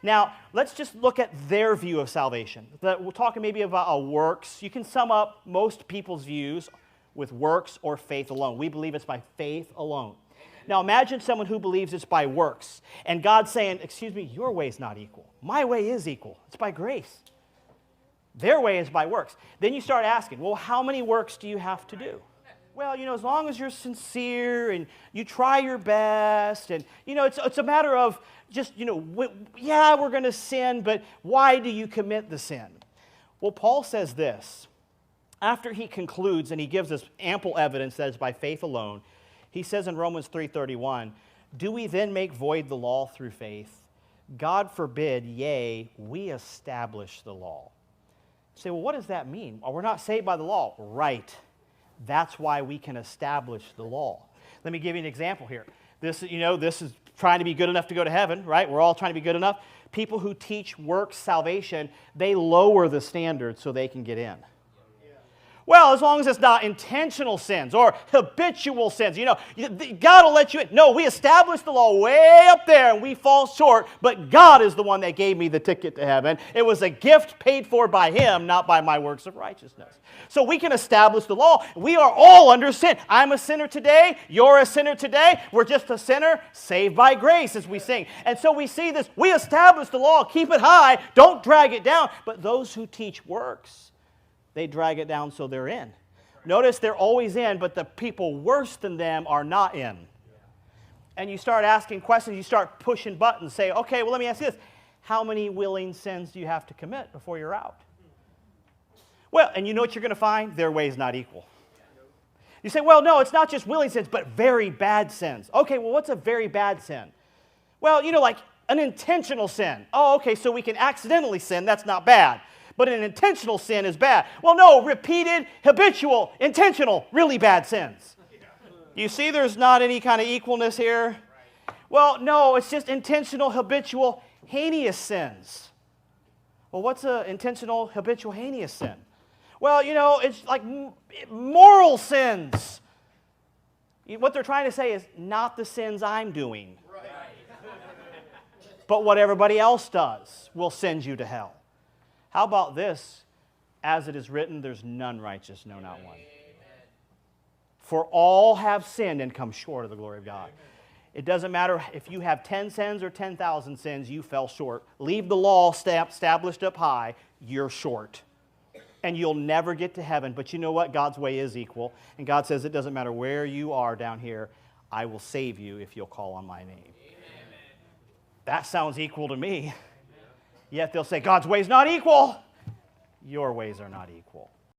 Now, let's just look at their view of salvation. We're talking maybe about works. You can sum up most people's views with works or faith alone. We believe it's by faith alone. Now, imagine someone who believes it's by works, and God's saying, excuse me, your way is not equal. My way is equal. It's by grace. Their way is by works. Then you start asking, well, how many works do you have to do? Well, as long as you're sincere and you try your best, and, it's a matter of just, yeah, we're going to sin, but why do you commit the sin? Well, Paul says this. After he concludes and he gives us ample evidence that it's by faith alone, he says in Romans 3:31, do we then make void the law through faith? God forbid, yea, we establish the law. You say, well, what does that mean? Well, we're not saved by the law. Right. That's why we can establish the law. Let me give you an example here. This is trying to be good enough to go to heaven, right? We're all trying to be good enough. People who teach works salvation, they lower the standard so they can get in. Well, as long as it's not intentional sins or habitual sins, God will let you in. No, we established the law way up there and we fall short, but God is the one that gave me the ticket to heaven. It was a gift paid for by Him, not by my works of righteousness. So we can establish the law. We are all under sin. I'm a sinner today. You're a sinner today. We're just a sinner saved by grace, as we sing. And so we see this. We establish the law. Keep it high. Don't drag it down. But those who teach works, they drag it down so they're in. Notice they're always in, but the people worse than them are not in. And you start asking questions, you start pushing buttons, say, okay, well, let me ask you this. How many willing sins do you have to commit before you're out? Well, and you know what you're going to find? Their way is not equal. You say, well, no, it's not just willing sins, but very bad sins. Okay, well, what's a very bad sin? Well, like an intentional sin. Oh, okay, so we can accidentally sin. That's not bad. But an intentional sin is bad. Well, no, repeated, habitual, intentional, really bad sins. You see there's not any kind of equalness here? Well, no, it's just intentional, habitual, heinous sins. Well, what's an intentional, habitual, heinous sin? Well, it's like moral sins. What they're trying to say is not the sins I'm doing. But what everybody else does will send you to hell. How about this? As it is written, there's none righteous, no, not one. For all have sinned and come short of the glory of God. It doesn't matter if you have 10 sins or 10,000 sins, you fell short. Leave the law established up high, you're short. And you'll never get to heaven. But you know what? God's way is equal. And God says it doesn't matter where you are down here, I will save you if you'll call on my name. Amen. That sounds equal to me. Yet they'll say, God's way is not equal. Your ways are not equal.